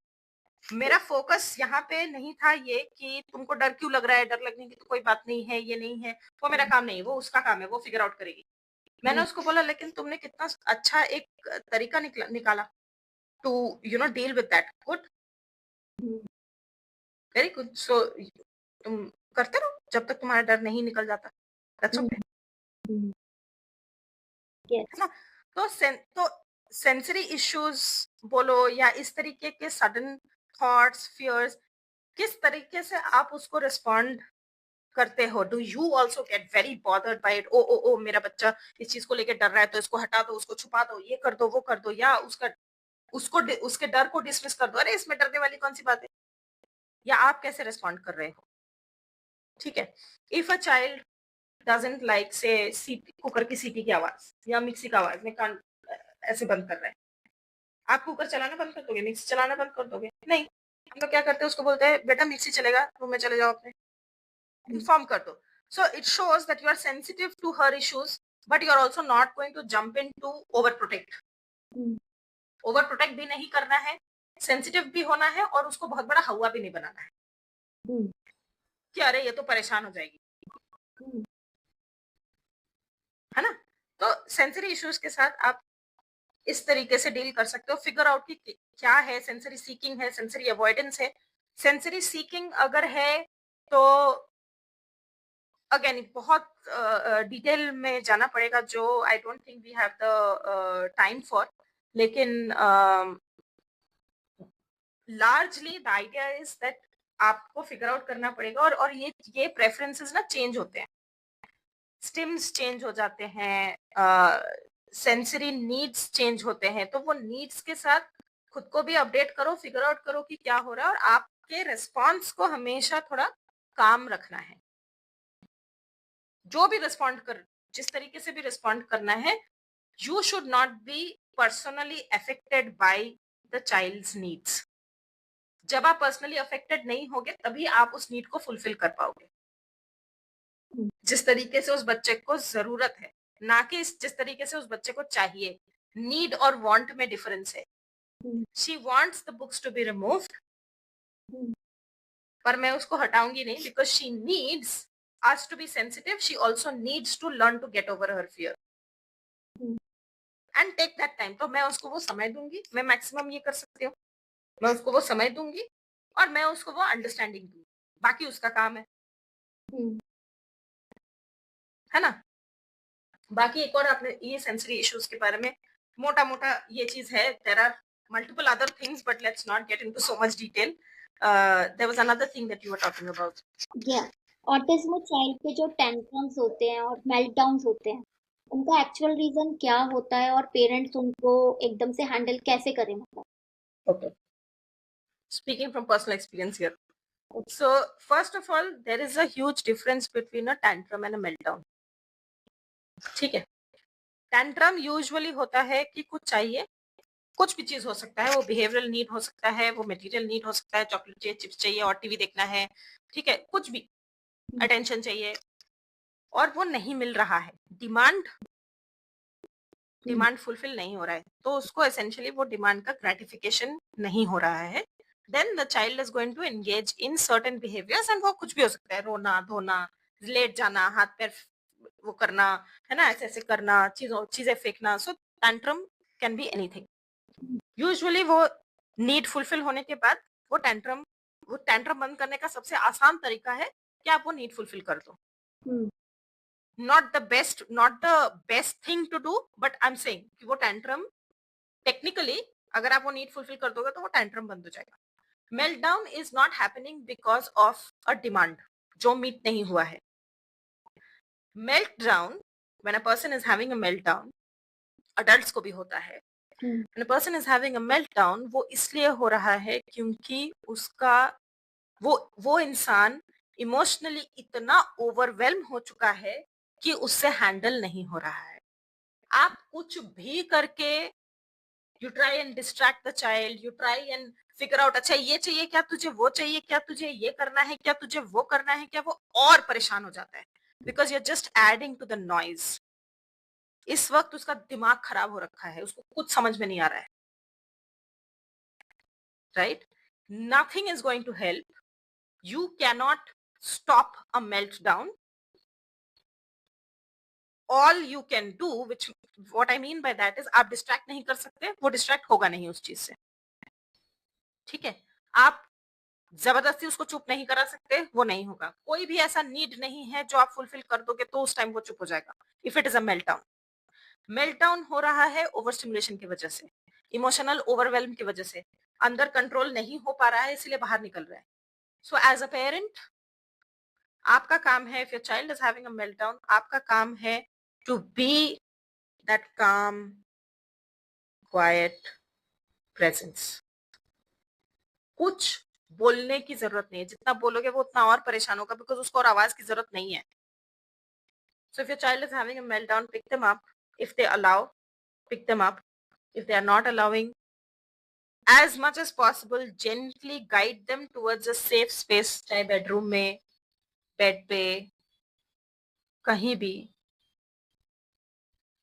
मेरा फोकस यहाँ पे नहीं था ये कि तुमको डर क्यों लग रहा है, डर लगने की तो कोई बात नहीं है, ये नहीं है, वो मेरा काम नहीं है, वो उसका काम है, वो फिगर आउट करेगी। मैंने उसको बोला लेकिन तुमने कितना अच्छा एक तरीका निकाला to deal with that. Good, very good. So तुम करते रहो जब तक तुम्हारा डर नहीं निकल जाता, दैट्स ओके, है ना? तो सेंसरी इश्यूज बोलो या इस तरीके के सडन थॉट्स, फियर्स, किस तरीके से आप उसको रिस्पॉन्ड करते हो? Do you also get very bothered by it? ओ ओ ओ मेरा बच्चा इस चीज को लेकर डर रहा है तो इसको हटा दो, उसको छुपा दो, ये कर दो, वो कर दो, या उसके डर को डिसमिस कर दो, अरे इसमें डरने वाली कौन सी बात है? या आप कैसे रिस्पॉन्ड कर रहे हो? ठीक है, if a child doesn't like से सीटी, कुकर की सीटी की आवाज या मिक्सी की आवाज में कान ऐसे बंद कर रहे हैं, आप कुकर चलाना बंद कर दोगे, मिक्सी चलाना बंद कर दोगे? नहीं, हम लोग क्या करते हैं, उसको बोलते हैं बेटा मिक्सी चलेगा, रूम में चले जाओ अपने, इन्फॉर्म कर दो। So it shows that you are sensitive to her issues, but you are also not going to jump in to overprotect. Overprotect भी नहीं करना है, सेंसिटिव भी होना है, और उसको बहुत बड़ा हवा भी नहीं बनाना है कि अरे ये तो परेशान हो जाएगी, है ना? तो सेंसरी इश्यूज के साथ आप इस तरीके से डील कर सकते हो, फिगर आउट की क्या है, सेंसरी सीकिंग है, सेंसरी अवॉइडेंस है। सेंसरी सीकिंग अगर है तो अगेन बहुत डिटेल में जाना पड़ेगा, जो I don't think we have the time for, लेकिन largely the idea is that आपको फिगर आउट करना पड़ेगा, और ये प्रेफरेंसेस ना चेंज होते हैं, स्टिम्स चेंज हो जाते हैं, सेंसरी नीड्स चेंज होते हैं, तो वो नीड्स के साथ खुद को भी अपडेट करो, फिगर आउट करो कि क्या हो रहा है, और आपके रिस्पॉन्स को हमेशा थोड़ा काम रखना है। जो भी रिस्पॉन्ड कर, जिस तरीके से भी रिस्पॉन्ड करना है, you should not be personally affected by the child's needs. जब आप पर्सनली अफेक्टेड नहीं होगे तभी आप उस नीड को फुलफिल कर पाओगे, जिस तरीके से उस बच्चे को जरूरत है, ना कि जिस तरीके से उस बच्चे को चाहिए। नीड और वांट में डिफरेंस है। She wants the books to be removed, पर मैं उसको हटाऊंगी नहीं, because she needs us to be sensitive, she also needs to learn to get over her fear and take that time। तो मैं उसको वो समय दूंगी, मैं मैक्सिमम ये कर सकती हूँ, मैं उसको वो समय दूंगी और मैं उसको वो अंडरस्टैंडिंग दूंगी, बाकी उसका काम है ना? बाकी एक और आपने ये सेंसरी इश्यूज के बारे में मोटा मोटा ये चीज है, there are multiple other things but let's not get into so much detail. There was another thing that you were talking about. Yeah. Autism child के जो टेंट्रम्स होते हैं और मेल्टडाउन्स होते हैं, उनका एक्चुअल रीजन क्या होता है और पेरेंट्स उनको एकदम से हैंडल कैसे करें, मतलब? Okay. Speaking from personal experience here. So, first of all, there is a huge difference between a tantrum and a meltdown. ठीक है. Tantrum usually होता है कि कुछ चाहिए, कुछ भी चीज हो सकता है, वो बिहेवियरल नीड हो सकता है, वो मटेरियल नीड हो सकता है, चॉकलेट चाहिए, चिप्स चाहिए और टीवी देखना है, ठीक है, कुछ भी अटेंशन चाहिए और वो नहीं मिल रहा है, डिमांड फुलफिल नहीं हो रहा है, तो उसको एसेंशियली वो डिमांड का ग्रेटिफिकेशन नहीं हो रहा है, then the child is going to engage in certain behaviours and वो कुछ भी हो सकता है, रोना धोना, लेट जाना, हाथ पैर वो करना, है ना, ऐसे ऐसे करना, चीजें फेंकना. So tantrum can be anything. Usually वो नीड फुलफिल होने के बाद वो टैंट्रम बंद करने का सबसे आसान तरीका है कि आप वो नीड फुलफिल कर दो. not the best thing to do, but I'm saying कि वो tantrum technically अगर आप वो need fulfill कर दोगे तो वो tantrum बंद हो जाएगा. Meltdown is not happening because of a demand जो meet नहीं हुआ है. Meltdown, when a person is having a meltdown, adults को भी होता है. When a person is having a meltdown, वो इसलिए हो रहा है क्योंकि उसका वो इंसान इमोशनली इतना ओवरवेल्म हो चुका है कि उससे हैंडल नहीं हो रहा है. आप कुछ भी करके you try and distract the child, you try and figure out, अच्छा ये चाहिए क्या तुझे, वो चाहिए क्या तुझे, ये करना है क्या तुझे, वो करना है क्या, वो और परेशान हो जाता है because you are just adding to the noise. इस वक्त उसका दिमाग खराब हो रखा है, उसको कुछ समझ में नहीं आ रहा है. Right? Nothing is going to help. You cannot stop a meltdown. all you can do, which what I mean by that is आप डिस्ट्रैक्ट नहीं कर सकते, वो डिस्ट्रैक्ट होगा नहीं उस चीज से. ठीक है, आप जबरदस्ती उसको चुप नहीं करा सकते, वो नहीं होगा. कोई भी ऐसा नीड नहीं है जो आप फुलफिल कर दोगे तो उस टाइम वो चुप हो जाएगा. If it is a meltdown हो रहा है ओवर स्टिमुलेशन की वजह से, इमोशनल ओवरवेल्म की वजह से, अंदर कंट्रोल नहीं हो पा रहा है इसलिए बाहर निकल रहा है. सो एज अ पेरेंट आपका काम है, if your child is having a meltdown, आपका काम है to be that calm, quiet presence. कुछ बोलने की जरूरत नहीं है, जितना बोलोगे वो उतना और परेशान होगा बिकॉज उसको और आवाज की जरूरत नहीं है. So if your child is having a meltdown, pick them up. If they allow, pick them up. If they are not allowing, as much as possible, gently guide them towards a safe space, चाहे bedroom में, bed पे, कहीं भी.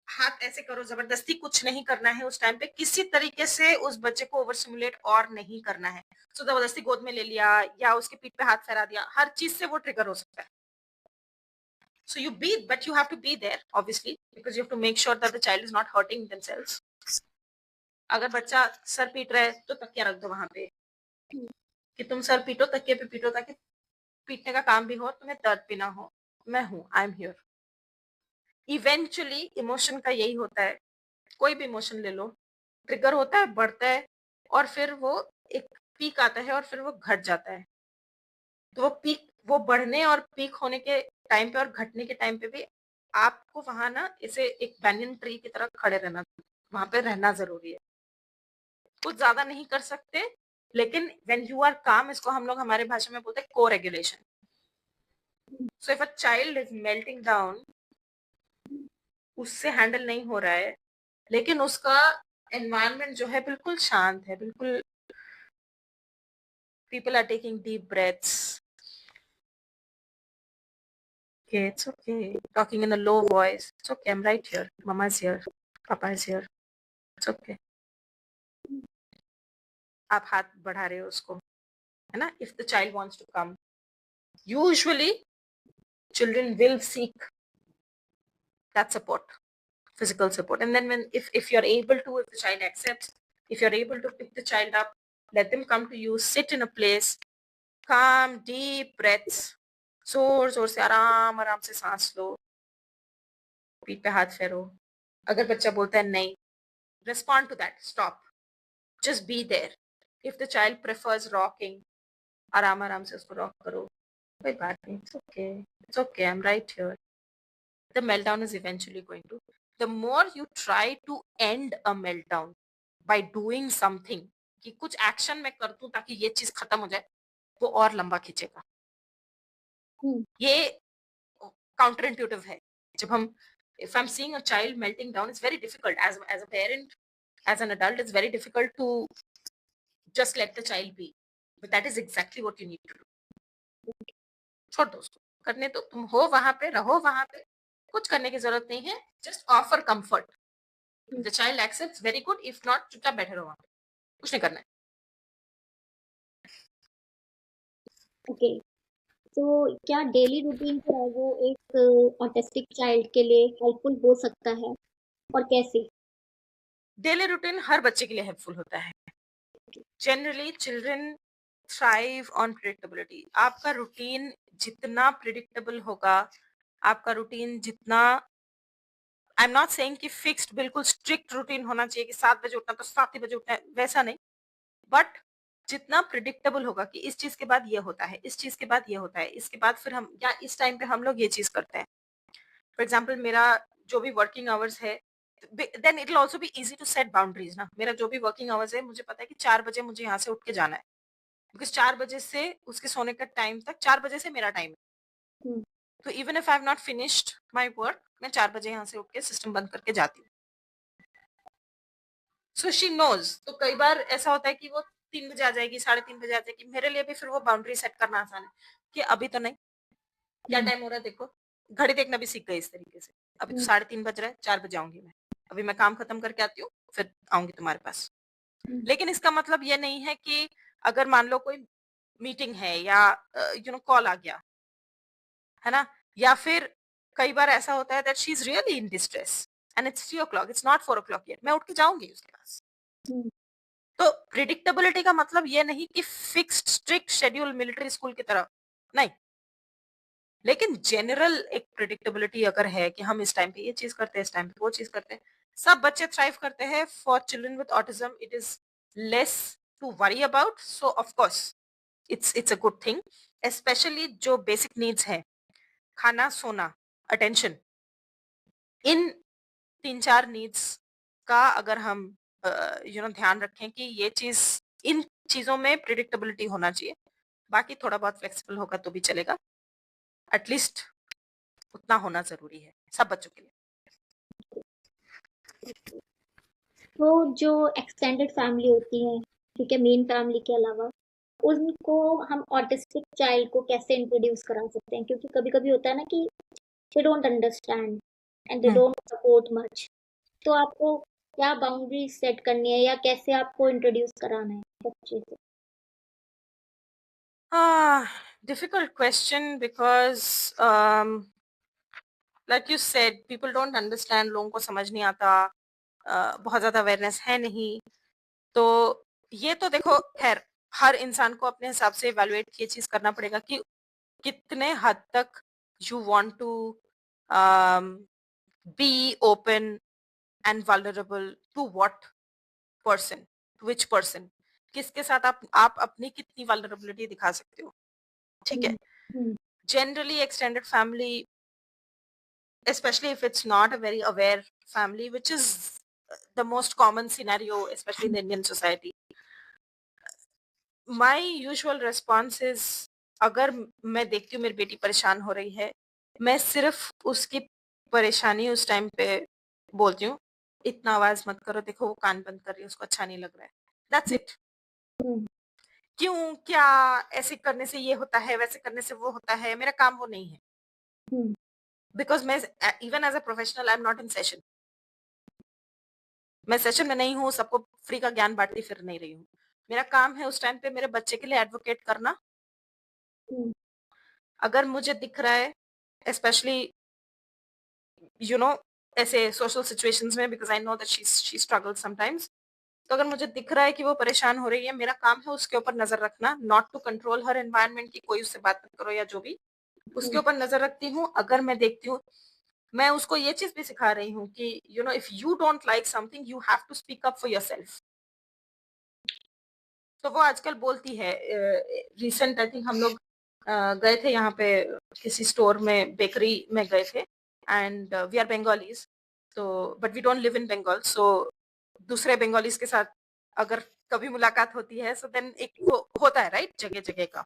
हाथ ऐसे करो, जबरदस्ती कुछ नहीं करना है उस टाइम पे, किसी तरीके से उस बच्चे को ओवर स्टिमुलेट और नहीं करना है. सो जबरदस्ती गोद में ले लिया या उसके पीठ पे हाथ फहरा दिया, हर चीज से वो ट्रिगर हो सकता है. So you be, but you have to be there obviously because you have to make sure that the child is not hurting themselves. अगर बच्चा सर पीट रहा है तो तकिया रख दो वहां पे कि तुम सर पीटो, तकिए पे पीटो, ताकि पीटने का काम भी हो, तुम्हें दर्द भी ना हो. मैं हूं, I am here. Eventually emotion का यही होता है, कोई भी इमोशन ले लो, ट्रिगर होता है, बढ़ता है और फिर वो एक पीक आता है और फिर वो घट जाता है. तो वो बढ़ने और पीक होने के टाइम पे और घटने के टाइम पे भी आपको वहां ना इसे एक बैनियन ट्री की तरह खड़े रहना, वहां पे रहना जरूरी है. कुछ ज्यादा नहीं कर सकते, लेकिन व्हेन यू आर काम, इसको हम लोग हमारे भाषा में बोलते हैं को regulation. So if a child is melting down, उससे हैंडल नहीं हो रहा है, लेकिन उसका एनवायरनमेंट जो है बिल्कुल शांत है, बिल्कुल people are taking deep breaths. Okay, it's okay. Talking in a low voice. It's okay. I'm right here. Mama is here. Papa is here. It's okay. आप हाथ बढ़ा रहे हो उसको, है ना? If the child wants to come, usually children will seek that support, physical support. And then if you're able to, if the child accepts, if you're able to pick the child up, let them come to you, sit in a place, calm, deep breaths, जोर जोर से आराम आराम से सांस लो, पीठ पे हाथ फेरो. अगर बच्चा बोलता है नहीं, respond to that, stop, just be there. If the child prefers rocking, आराम आराम से उसको रॉक करो. कोई बात नहीं, it's okay, I M right here. The meltdown is eventually going to. The more you try to end a meltdown by doing something, कि कुछ एक्शन मैं कर दूं ताकि ये चीज खत्म हो जाए, वो और लंबा खींचेगा. हम्म, ये काउंटर इंट्यूटिव है. जब हम if I'm seeing a child melting down, it's very difficult as a parent, as an adult, it's very difficult to just let the child be, but that is exactly what you need to do. छोड़ दो उसको, करने तो तुम हो वहां पे, रहो वहां पे, कुछ करने की जरूरत नहीं है. Just offer comfort. The child accepts, very good. If not, चुपचाप बैठे रहो वहां पे, कुछ नहीं करना है. ओके. तो क्या डेली रूटीन जो है वो एक ऑटिस्टिक चाइल्ड के लिए हेल्पफुल हो सकता है, और कैसे? डेली रूटीन हर बच्चे के लिए हेल्पफुल होता है. Generally children thrive on predictability. आपका रूटीन जितना प्रिडिक्टेबल होगा, आपका रूटीन जितना, आई एम नॉट सेइंग कि फिक्स्ड बिल्कुल स्ट्रिक्ट रूटीन होना चाहिए कि 7 बजे उठना तो 7 ही बजे उठना है, वैसा नहीं. बट जितना प्रिडिक्टेबल होगा कि इस चीज के बाद ये होता है, इस चीज के बाद ये होता है, इसके बाद फिर हम, या इस टाइम पे हम लोग ये चीज करते हैं. फॉर एग्जाम्पल मेरा जो भी वर्किंग आवर्स है, then it will also be easy to set boundaries ना. मेरा जो भी वर्किंग आवर्स है, मुझे पता है कि 4 बजे मुझे यहाँ से उठ के जाना है, बिकॉज 4 बजे से उसके सोने का टाइम तक, 4 बजे से मेरा टाइम है. हम्म, तो even if I have not finished my work, मैं 4 बजे यहाँ से उठ के सिस्टम बंद करके जाती हूँ. So she knows. तो कई बार ऐसा होता है कि वो 3 बजे आ जाएगी, 3:30 बजे आ जाएगी. मेरे लिए भी फिर वो बाउंड्री सेट करना आसान है कि अभी तो नहीं, क्या हम्म, टाइम हो रहा है देखो. घड़ी देखना भी सीख गई इस तरीके से. अभी तो हम्म, 3:30 बज रहा है, 4 बजे आऊंगी मैं. अभी मैं काम खत्म करके आती हूँ, फिर आऊंगी तुम्हारे पास. हम्म, लेकिन इसका मतलब ये नहीं है कि अगर मान लो कोई मीटिंग है या कॉल आ गया है ना, या फिर कई बार ऐसा होता है that she is really in distress and it's 3 o'clock, it's not 4 o'clock yet, मैं उठ के जाऊंगी उसके पास. हम्म, तो प्रिडिक्टेबिलिटी का मतलब ये नहीं कि fixed strict schedule military school की तरह नहीं, लेकिन जनरल एक प्रिडिक्टेबिलिटी अगर है कि हम इस टाइम पे ये चीज करते हैं, इस टाइम पे वो चीज करते हैं. सब बच्चे थ्राइव करते हैं. For children with autism it is less to worry about. So of course it's a good thing. Specially जो बेसिक नीड्स है, खाना, सोना, अटेंशन, इन 3-4 नीड्स का अगर हम ध्यान रखें कि ये चीज, इन चीजों में प्रिडिक्टेबिलिटी होना चाहिए. बाकी थोड़ा बहुत फ्लेक्सिबल होगा तो भी चलेगा. एटलीस्ट उतना होना जरूरी है सब बच्चों के लिए. तो जो एक्सटेंडेड फैमिली होती है, ठीक है, मेन फैमिली के अलावा, उनको हम ऑटिस्टिक चाइल्ड को कैसे इंट्रोड्यूस करा सकते हैं? क्योंकि कभी कभी होता है ना कि they don't understand and they hmm. Don't support much. तो आपको क्या बाउंड्री सेट करनी है, या कैसे आपको इंट्रोड्यूस कराना है बच्चे से? Difficult question because like you said, people don't understand, लोगों को समझ नहीं आता. बहुत ज्यादा अवेयरनेस है नहीं. तो ये तो देखो, खैर हर इंसान को अपने हिसाब से इवेलुएट ये चीज करना पड़ेगा कि कितने हद तक you want to be open and vulnerable to what person, which person, किसके साथ आप अपनी कितनी वल्नरेबिलिटी दिखा सकते हो. ठीक है. Hmm, hmm, generally extended family, especially if it's not a very aware family, which is the most common scenario, especially in the Indian society, my usual response is, अगर मैं देखती हूँ मेरी बेटी परेशान हो रही है, मैं सिर्फ उसकी परेशानी उस टाइम पे बोलती हूँ, इतना आवाज मत करो, देखो वो कान बंद कर रही है, उसको अच्छा नहीं लग रहा है. That's it. हम्म, क्यों, क्या, ऐसे करने से ये होता है, वैसे करने से वो होता है, मेरा काम वो नहीं है. हम्म, बिकॉज मैं even as a professional I am not in session. मैं सेशन में नहीं हूँ, सबको फ्री का ज्ञान बांटती फिर नहीं रही हूँ. मेरा काम है उस टाइम पे मेरे बच्चे के लिए एडवोकेट करना. हम्म, अगर मुझे दिख रहा है, स्पेशली यू नो ऐसे सोशल सिचुएशंस में, because I know that she struggle sometimes. तो अगर मुझे दिख रहा है कि वो परेशान हो रही है, मेरा काम है उसके ऊपर नजर रखना, not to control her environment की कोई उससे बात मत करो या जो भी. उसके हम्म, ऊपर नजर रखती हूँ. अगर मैं देखती हूँ, मैं उसको ये चीज भी सिखा रही हूँ कि if you don't like something, you have to speak up for yourself. तो वो आजकल बोलती है. रिसेंट आई थिंक हम लोग गए थे यहाँ पे किसी स्टोर में, बेकरी में गए थे, एंड वी आर बंगालीज, तो but we don't live in Bengal, so दूसरे बंगालीज के साथ अगर कभी मुलाकात होती है, सो देन एक वो होता है राइट, जगह जगह का।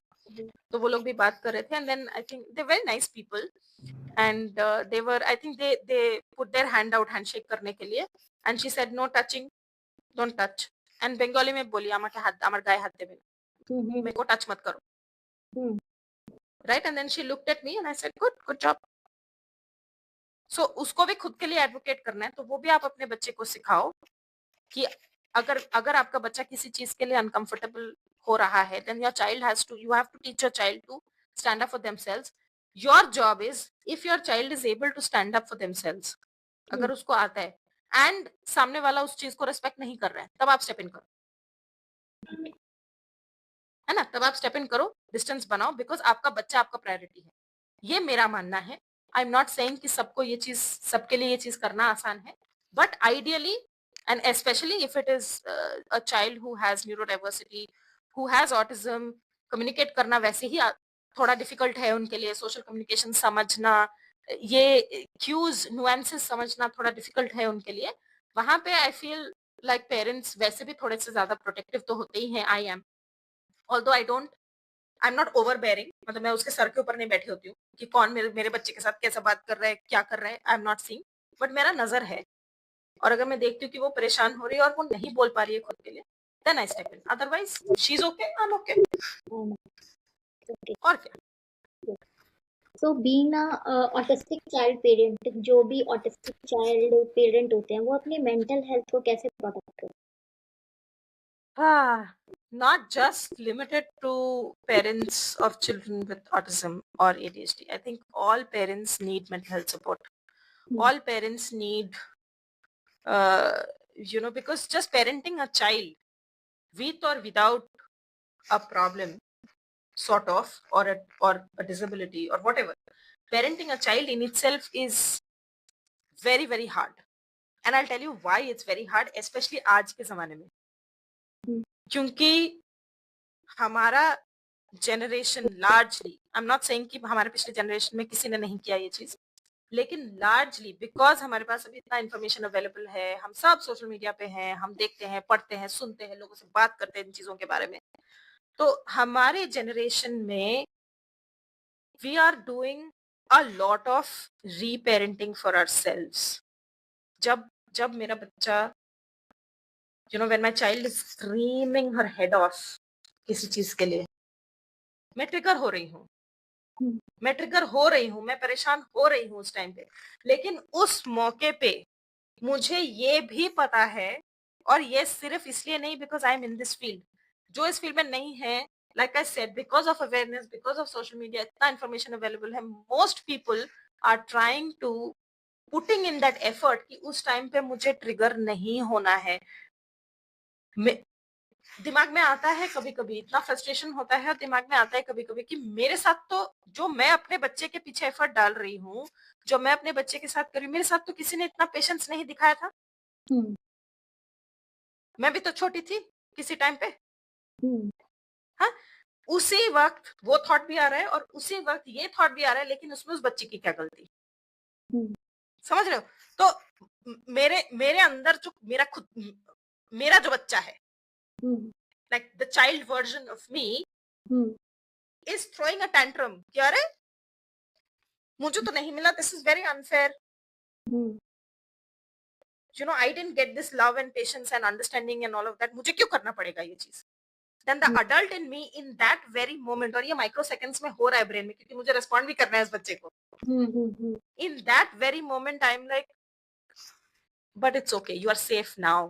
तो वो लोग भी बात कर रहे थे, and then I think they very nice people, and they were, I think they put their hand out handshake करने के लिए, and she said no touching, don't touch, and Bengali में बोली আমাকে হাত আমার গায়ে হাত দেবে না, मेरे को टच मत करो, right, and then she looked at me and I said good good job. सो उसको भी खुद के लिए एडवोकेट करना है, तो वो भी आप अपने बच्चे को सिखाओ कि अगर अगर आपका बच्चा किसी चीज के लिए अनकंफर्टेबल हो रहा है, then your child has to, you have to teach your child to stand up for themselves. Your job is, if your child is able to stand up for themselves, अगर उसको आता है एंड सामने वाला उस चीज को रिस्पेक्ट नहीं कर रहा है, तब आप स्टेप इन करो, है ना, तब आप स्टेप इन करो, डिस्टेंस बनाओ, बिकॉज आपका बच्चा आपका प्रायोरिटी है, ये मेरा मानना है। आई एम नॉट सेइंग कि सबको ये चीज, सबके लिए ये चीज करना आसान है, but ideally and specially if it is a child who has neurodiversity, who has autism, communicate करना वैसे ही थोड़ा डिफिकल्ट है उनके लिए, सोशल कम्युनिकेशन समझना, ये क्यूज नुएंसेस समझना थोड़ा डिफिकल्ट है उनके लिए, वहां पे आई फील लाइक पेरेंट्स वैसे भी थोड़े से ज्यादा प्रोटेक्टिव तो होते ही हैं, I am, although I don't, I am not overbearing, मतलब मैं उसके सर के ऊपर नहीं बैठी होती हूँ कि कौन मेरे मेरे बच्चे के साथ कैसा बात कर रहा है, क्या कर रहा है, I am not seeing, but मेरा नजर है, और अगर मैं देखती हूँ कि वो परेशान हो रही है और वो नहीं बोल पा रही है खुद के लिए, then I step in, otherwise she is okay, I am okay, और क्या। So being a autistic child parent, जो भी ऑटिस्टिक चाइल्ड पेरेंट होते हैं, वो अपनी मेंटल हेल्थ को कैसे प्रोटेक्ट करते Not just limited to parents of children with autism or ADHD. I think all parents need mental health support. All parents need, because just parenting a child with or without a problem, sort of, or a disability or whatever, parenting a child in itself is very very hard, and I'll tell you why it's very hard, especially आज के ज़माने में, क्योंकि हमारा generation largely, I am not saying कि हमारे पिछले generation में किसी ने नहीं किया ये चीज, लेकिन लार्जली बिकॉज हमारे पास अभी इतना इन्फॉर्मेशन अवेलेबल है, हम सब सोशल मीडिया पे हैं, हम देखते हैं, पढ़ते हैं, सुनते हैं, लोगों से बात करते हैं इन चीजों के बारे में, तो हमारे जनरेशन में we are doing a lot of reparenting for ourselves. जब जब मेरा बच्चा, when my child is screaming her head off किसी चीज के लिए, मैं ट्रिगर हो रही हूँ, मैं परेशान हो रही हूँ उस टाइम पे, लेकिन उस मौके पे मुझे ये भी पता है, और ये सिर्फ इसलिए नहीं because I am in this field, जो इस फील्ड में नहीं है, like I said, because of awareness, because of social media, इतना इन्फॉर्मेशन अवेलेबल है, most people are trying to putting in that effort कि उस टाइम पे मुझे ट्रिगर नहीं होना है। दिमाग में आता है कभी कभी, इतना फ्रस्ट्रेशन होता है, और दिमाग में आता है कभी कभी कि मेरे साथ तो, जो मैं अपने बच्चे के पीछे एफर्ट डाल रही हूँ, जो मैं अपने बच्चे के साथ कर रही हूँ, मेरे साथ तो किसी ने इतना पेशेंस नहीं दिखाया था, मैं भी तो छोटी थी किसी टाइम पे, हाँ, उसी वक्त वो थॉट भी आ रहा है और उसी वक्त ये थॉट भी आ रहा है, लेकिन उसमें उस बच्चे की क्या गलती, समझ रहे हो? तो मेरे मेरे अंदर जो मेरा जो बच्चा है, like the child version of me is throwing a tantrum कि अरे मुझे तो नहीं मिला, this is very unfair, I didn't get this love and patience and understanding and all of that, मुझे क्यों करना पड़ेगा ये चीज? Then the adult in me in that very moment, और ये माइक्रो सेकंड्स में हो रहा है ब्रेन में, क्योंकि मुझे रेस्पॉन्ड भी करना है इस बच्चे को, in that very moment I'm like, but it's okay, you are safe now,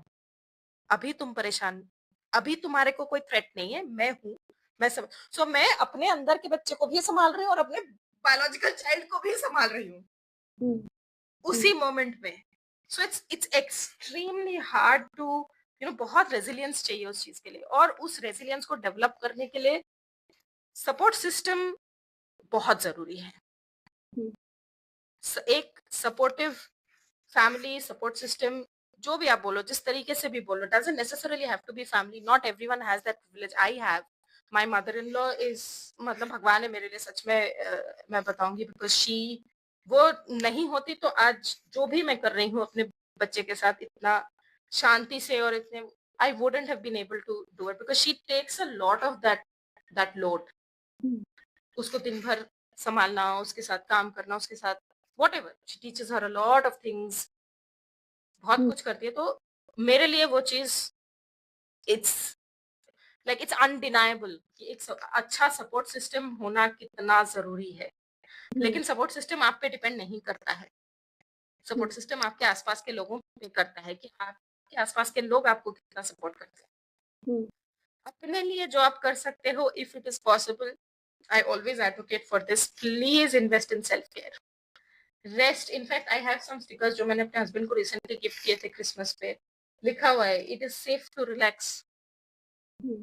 अभी तुम परेशान, अभी तुम्हारे को कोई थ्रेट नहीं है, मैं हूँ, मैं सब, सो मैं अपने अंदर के बच्चे को भी संभाल रही हूँ और अपने बायोलॉजिकल चाइल्ड को भी संभाल रही हूँ उसी मोमेंट में। So it's extremely hard to, बहुत रेजिलियंस चाहिए उस चीज के लिए, और उस रेजिलियंस को डेवलप करने के लिए सपोर्ट सिस्टम बहुत जरूरी है। एक सपोर्टिव फैमिली सपोर्ट सिस्टम, जो भी आप बोलो, जिस तरीके से भी बोलो, doesn't necessarily have to be family, not everyone has that privilege, I have, my mother in law is मतलब भगवान है मेरे लिए सच में, मैं बताऊंगी बिकॉज शी वो नहीं होती तो आज जो भी मैं कर रही हूँ अपने बच्चे के साथ इतना शांति से और इतने I wouldn't have been able to do it because she takes a lot of that load. Hmm, उसको दिन भर संभालना, उसके साथ काम करना, उसके साथ whatever she teaches her a lot of things, बहुत हम्म, कुछ करती है। तो मेरे लिए वो चीज इट्स लाइक इट्स अनडिनाइबल कि एक अच्छा सपोर्ट सिस्टम होना कितना जरूरी है। हम्म, लेकिन सपोर्ट सिस्टम आप पे डिपेंड नहीं करता है, हम्म, सपोर्ट सिस्टम आपके आसपास के लोगों पे करता है कि आपके आसपास के लोग आपको कितना सपोर्ट करते हैं। हम्म, अपने लिए जो आप कर सकते हो if it is possible, I always advocate for this, please invest in self care, rest. In fact I have some stickers जो मैंने अपने हस्बैंड को रिसेंटली गिफ्ट किए थे क्रिसमस पे, लिखा हुआ है it is safe to relax. Hmm,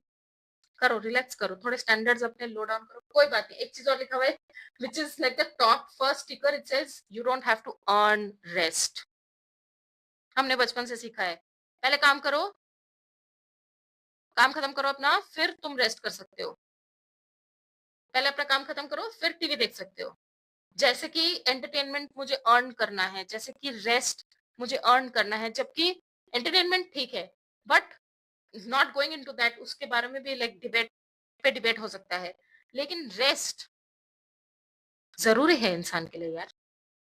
करो, रिलैक्स करो, थोड़े स्टैंडर्ड्स अपने लो डाउन करो, कोई बात नहीं। एक चीज और लिखा हुआ है which is like the top first sticker, it says you don't have to earn rest. हमने बचपन से सीखा है पहले काम करो, काम खत्म करो अपना, फिर तुम रेस्ट कर सकते हो। पहले अपना काम खत्म करो फिर टीवी देख सकते हो। जैसे कि एंटरटेनमेंट मुझे अर्न करना है, जैसे कि रेस्ट मुझे अर्न करना है, जबकि एंटरटेनमेंट ठीक है but not going into that, उसके बारे में भी लाइक डिबेट पे डिबेट हो सकता है, लेकिन रेस्ट जरूरी है इंसान के लिए यार।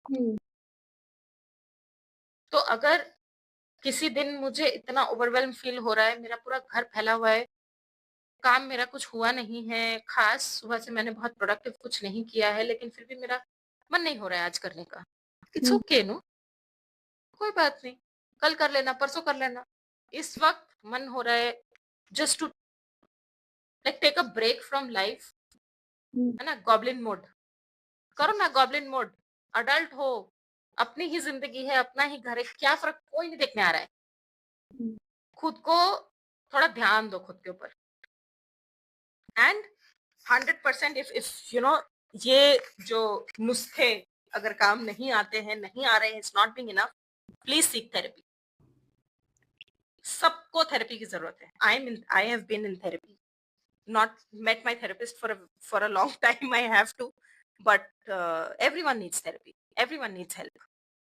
हम्म, तो अगर किसी दिन मुझे इतना ओवरवेल्म फील हो रहा है, मेरा पूरा घर फैला हुआ है, काम मेरा कुछ हुआ नहीं है खास, सुबह से मैंने बहुत प्रोडक्टिव कुछ नहीं किया है, लेकिन फिर भी मेरा मन नहीं हो रहा है आज करने का, इट्स हम्म, ओके नो, कोई बात नहीं, कल कर लेना, परसों कर लेना। इस वक्त मन हो रहा है just to like take a break from life, hmm, है ना, गॉब्लिन मोड करो ना, गॉब्लिन मोड। अडल्ट हो, अपनी ही जिंदगी है, अपना ही घर है, क्या फर्क, कोई नहीं देखने आ रहा है। हम्म, खुद को थोड़ा ध्यान दो खुद के ऊपर, एंड 100% इफ यू नो ये जो नुस्खे अगर काम नहीं आते हैं, नहीं आ रहे हैं, it's not being enough, please seek therapy. सबको थेरेपी की जरूरत है। I have been in therapy, not met my therapist for a long time, I have to, but everyone needs therapy, everyone needs help.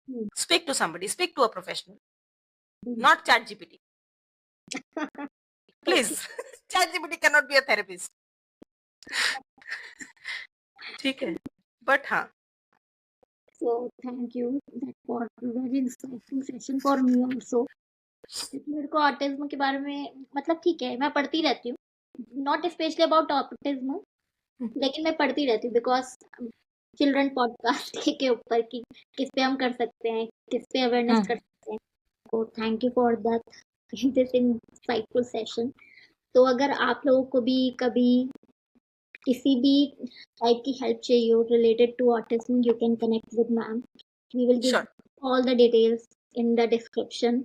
Hmm, Speak to somebody, speak to a professional, hmm, not chat gpt, okay, please. Chat gpt cannot be a therapist. ठीक है, but हाँ, so thank you that for very insightful session for me also, क्योंकि मेरे को autism के बारे में मतलब ठीक है मैं पढ़ती रहती हूँ, नॉट स्पेशली अबाउट ऑटिज्म, लेकिन मैं पढ़ती रहती हूँ बिकॉज चिल्ड्रन पॉडकास्ट के ऊपर कि किस पे हम कर सकते हैं, किस पे अवेयरनेस कर सकते हैं। तो thank you for that this insightful session. तो अगर आप लोगों को भी कभी किसी भी टाइप की हेल्प चाहिए हो related to autism, you can connect with ma'am, we will give sure, all the details in the description,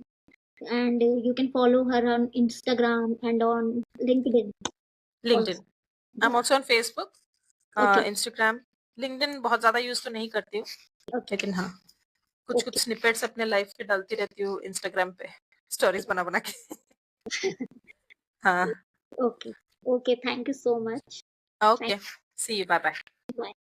and you can follow her on Instagram and on LinkedIn LinkedIn, also. I am Yeah. Also on Facebook, Okay. Instagram, LinkedIn बहुत ज्यादा use तो नहीं करती हूँ, Okay. लेकिन हाँ कुछ कुछ Okay. स्निपेट्स अपने लाइफ के डालती रहती हूँ इंस्टाग्राम पे, स्टोरीज बना बना के। हाँ, Okay. Okay. Thank you so much. Thank okay, see you, bye bye. you. Bye.